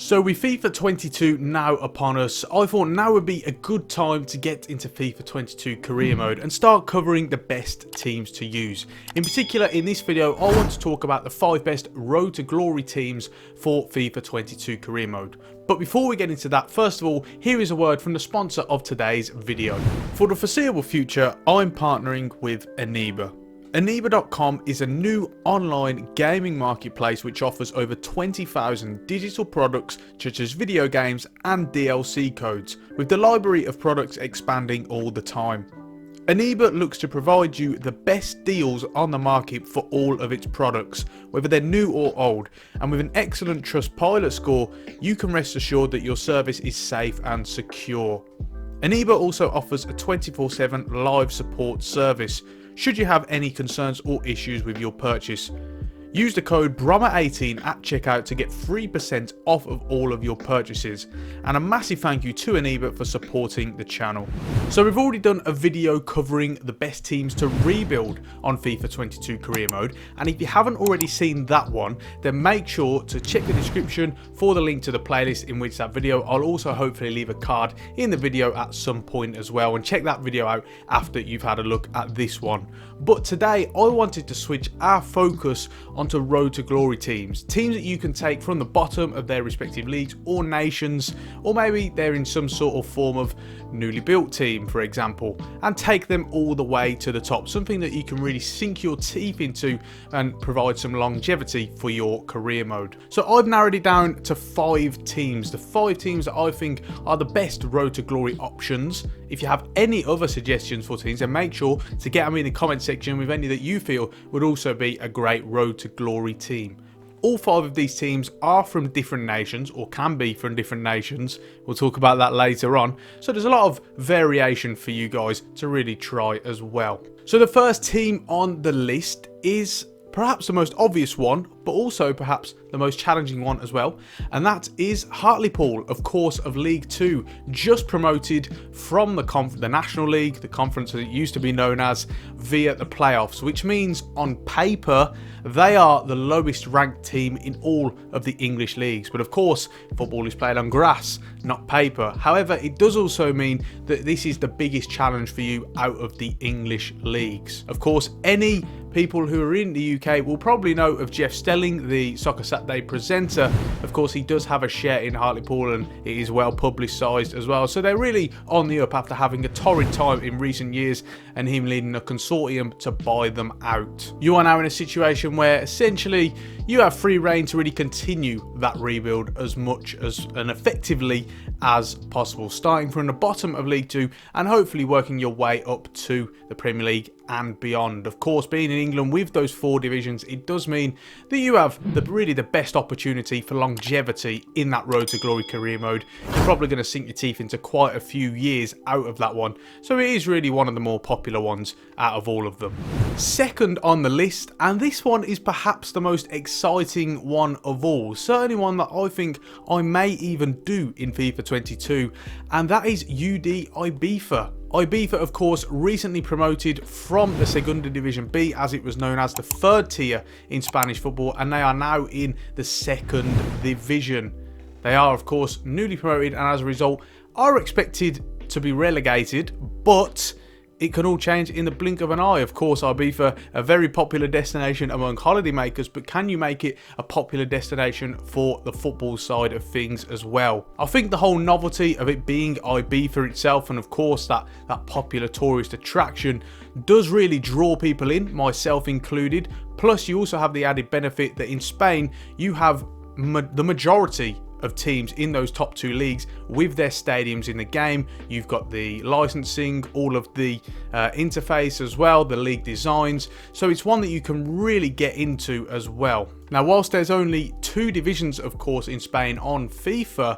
So with FIFA 22 now upon us, I thought now would be a good time to get into FIFA 22 career mode and start covering the best teams to use. In particular, in this video, I want to talk about the 5 best road to glory teams for FIFA 22 career mode. But before we get into that, first of all, here is a word from the sponsor of today's video. For the foreseeable future, I'm partnering with Aniba. Aniba.com is a new online gaming marketplace which offers over 20,000 digital products such as video games and DLC codes, with the library of products expanding all the time. Aniba looks to provide you the best deals on the market for all of its products, whether they're new or old, and with an excellent Trustpilot score, you can rest assured that your service is safe and secure. Aniba also offers a 24/7 live support service should you have any concerns or issues with your purchase. Use the code BROMER18 at checkout to get 3% off of all of your purchases. And a massive thank you to Aniba for supporting the channel. So we've already done a video covering the best teams to rebuild on FIFA 22 career mode. And if you haven't already seen that one, then make sure to check the description for the link to the playlist in which that video. I'll also hopefully leave a card in the video at some point as well. And check that video out after you've had a look at this one. But today I wanted to switch our focus onto road to glory teams that you can take from the bottom of their respective leagues or nations, or maybe they're in some sort of form of newly built team, for example, and take them all the way to the top, something that you can really sink your teeth into and provide some longevity for your career mode. So I've narrowed it down to 5 teams, the 5 teams that I think are the best road to glory options. If you have any other suggestions for teams, then make sure to get them in the comment section with any that you feel would also be a great road to glory team. All 5 of these teams are from different nations, or can be from different nations. We'll talk about that later on. So there's a lot of variation for you guys to really try as well. So the first team on the list is perhaps the most obvious one, but also perhaps the most challenging one as well, and that is Hartlepool, of course, of League 2, just promoted from the National League, the conference as it used to be known as, via the playoffs, which means on paper they are the lowest ranked team in all of the English leagues. But of course, football is played on grass, not paper. However, it does also mean that this is the biggest challenge for you out of the English leagues. Of course, any people who are in the UK will probably know of Jeff Stelling, the Soccer Saturday presenter. Of course, he does have a share in Hartlepool and it is well publicised as well. So they're really on the up after having a torrid time in recent years and him leading a consortium to buy them out. You are now in a situation where essentially you have free reign to really continue that rebuild as much as and effectively as possible, starting from the bottom of League 2 and hopefully working your way up to the Premier League and beyond. Of course, being in England with those 4 divisions, it does mean that you have really the best opportunity for longevity in that road to glory career mode. You're probably going to sink your teeth into quite a few years out of that one, so it is really one of the more popular ones out of all of them. Second on the list, and this one is perhaps the most exciting one of all, certainly one that I think I may even do in FIFA 22, and that is UD Ibiza. Ibiza, of course, recently promoted from the Segunda Division B, as it was known as, the 3rd tier in Spanish football, and they are now in the 2nd division. They are, of course, newly promoted and as a result are expected to be relegated, but it can all change in the blink of an eye. Of course, Ibiza, a very popular destination among holiday makers, but can you make it a popular destination for the football side of things as well? I think the whole novelty of it being Ibiza itself, and of course that popular tourist attraction, does really draw people in, myself included. Plus, you also have the added benefit that in Spain, you have the majority of teams in those top 2 leagues with their stadiums in the game. You've got the licensing, all of the interface as well, the league designs, so it's one that you can really get into as well. Now, whilst there's only 2 divisions, of course, in Spain on FIFA,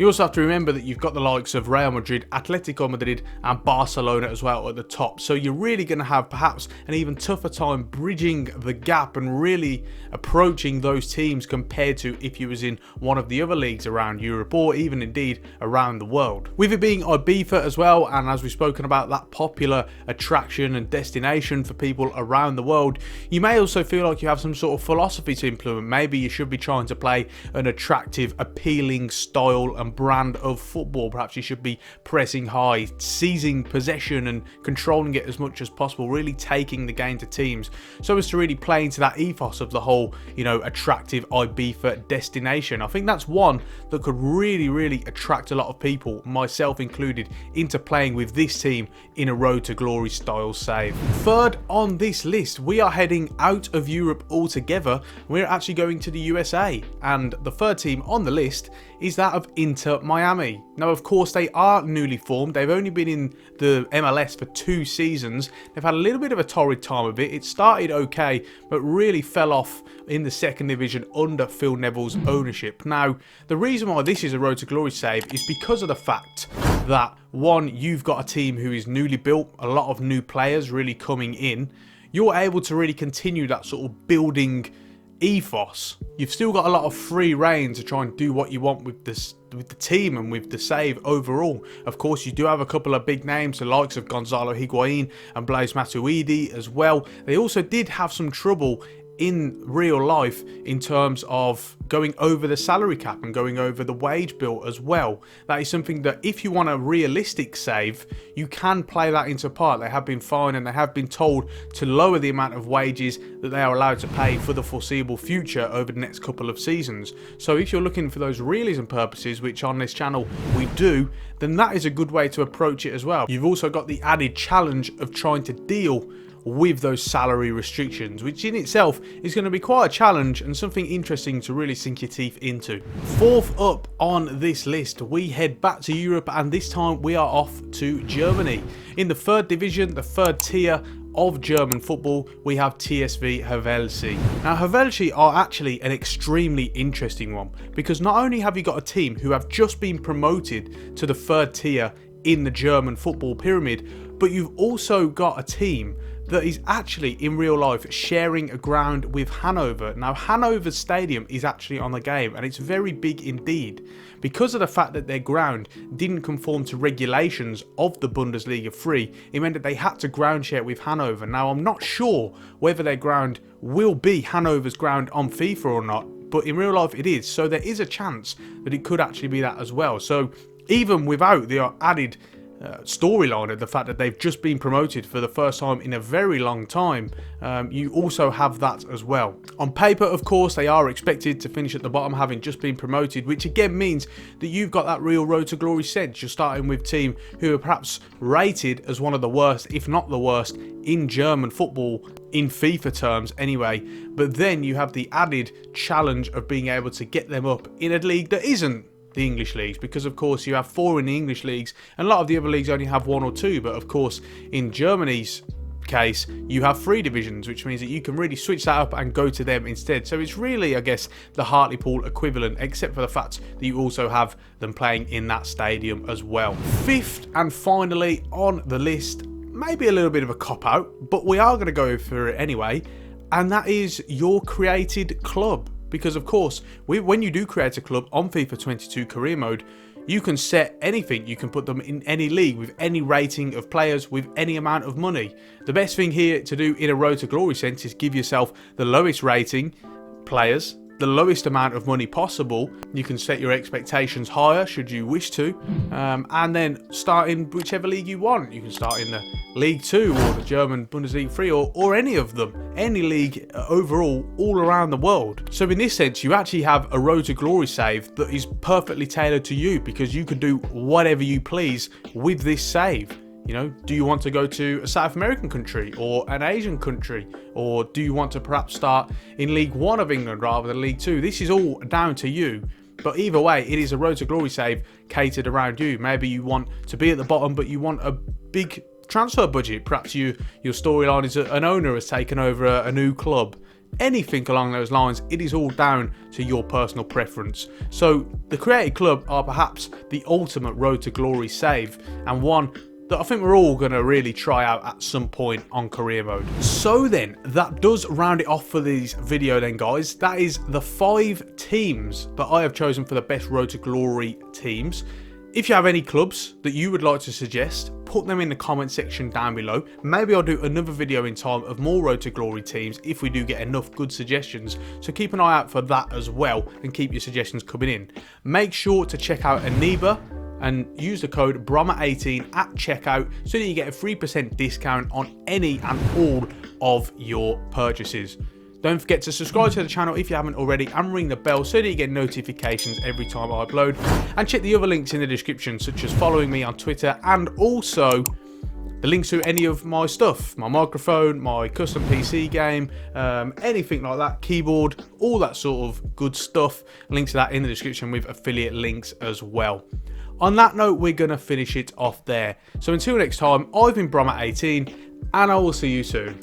You also have to remember that you've got the likes of Real Madrid, Atletico Madrid and Barcelona as well at the top. So you're really going to have perhaps an even tougher time bridging the gap and really approaching those teams compared to if you was in one of the other leagues around Europe or even indeed around the world. With it being Ibiza as well, and as we've spoken about, that popular attraction and destination for people around the world, you may also feel like you have some sort of philosophy to implement. Maybe you should be trying to play an attractive, appealing style and brand of football. Perhaps you should be pressing high, seizing possession and controlling it as much as possible, really taking the game to teams so as to really play into that ethos of the whole, attractive Ibiza destination. I think that's one that could really attract a lot of people, myself included, into playing with this team in a Road to Glory style save. Third on this list, we are heading out of Europe altogether. We're actually going to the USA, and the third team on the list is that of Inter Miami. Now, of course, they are newly formed. They've only been in the MLS for 2 seasons. They've had a little bit of a torrid time of it. It started okay, but really fell off in the second division under Phil Neville's ownership. Now, the reason why this is a Road to Glory save is because of the fact that, one, you've got a team who is newly built, a lot of new players really coming in. You're able to really continue that sort of building ethos. You've still got a lot of free reign to try and do what you want with this, with the team and with the save overall. Of course, you do have a couple of big names, the likes of Gonzalo Higuain and Blaise Matuidi as well. They also did have some trouble in real life in terms of going over the salary cap and going over the wage bill as well. That is something that if you want a realistic save, you can play that into part. They have been fined and they have been told to lower the amount of wages that they are allowed to pay for the foreseeable future over the next couple of seasons. So if you're looking for those realism purposes, which on this channel we do, then that is a good way to approach it as well. You've also got the added challenge of trying to deal with those salary restrictions, which in itself is going to be quite a challenge and something interesting to really sink your teeth into. Fourth up on this list, we head back to Europe, and this time we are off to Germany. In the third division, the third tier of German football, we have TSV Helvetia. Now, Helvetia are actually an extremely interesting one, because not only have you got a team who have just been promoted to the third tier in the German football pyramid, but you've also got a team that is actually in real life sharing a ground with Hanover. Now, Hanover's stadium is actually on the game, and it's very big indeed. Because of the fact that their ground didn't conform to regulations of the Bundesliga 3, it meant that they had to ground share with Hanover. Now, I'm not sure whether their ground will be Hanover's ground on FIFA or not, but in real life it is. So there is a chance that it could actually be that as well. So even without the added storyline of the fact that they've just been promoted for the first time in a very long time, you also have that as well. On paper, of course, they are expected to finish at the bottom, having just been promoted, which again means that you've got that real Road to Glory sense. You're starting with a team who are perhaps rated as one of the worst, if not the worst, in German football, in FIFA terms anyway, but then you have the added challenge of being able to get them up in a league that isn't the English leagues, because of course you have 4 in the English leagues and a lot of the other leagues only have 1 or 2, but of course in Germany's case you have 3 divisions, which means that you can really switch that up and go to them instead. So it's really, I guess, the Hartlepool equivalent, except for the fact that you also have them playing in that stadium as well. Fifth and finally on the list, maybe a little bit of a cop-out, but we are going to go for it anyway, and that is your created club. Because of course, when you do create a club on FIFA 22 career mode, you can set anything. You can put them in any league with any rating of players with any amount of money. The best thing here to do in a Road to Glory sense is give yourself the lowest rating players, the lowest amount of money possible. You can set your expectations higher should you wish to, and then start in whichever league you want. You can start in the League 2 or the German Bundesliga 3 or any of them, any league overall, all around the world. So in this sense, you actually have a Road to Glory save that is perfectly tailored to you, because you can do whatever you please with this save. You know, do you want to go to a South American country or an Asian country? Or do you want to perhaps start in League 1 of England rather than League 2? This is all down to you. But either way, it is a Road to Glory save catered around you. Maybe you want to be at the bottom, but you want a big transfer budget. Perhaps your storyline is an owner has taken over a new club. anything along those lines, it is all down to your personal preference. So the Created Club are perhaps the ultimate road to glory save, and one that I think we're all going to really try out at some point on career mode. So then, that does round it off for this video then, guys. That is the 5 teams that I have chosen for the best road to glory teams. If you have any clubs that you would like to suggest, put them in the comment section down below. Maybe I'll do another video in time of more road to glory teams if we do get enough good suggestions. So keep an eye out for that as well, and keep your suggestions coming in. Make sure to check out Aniba and use the code BROMA18 at checkout so that you get a 3% discount on any and all of your purchases. Don't forget to subscribe to the channel if you haven't already, and ring the bell so that you get notifications every time I upload. And check the other links in the description, such as following me on Twitter, and also the links to any of my stuff, my microphone, my custom PC game, anything like that, keyboard, all that sort of good stuff. Links to that in the description with affiliate links as well. On that note, we're going to finish it off there. So until next time, I've been Bromma18, and I will see you soon.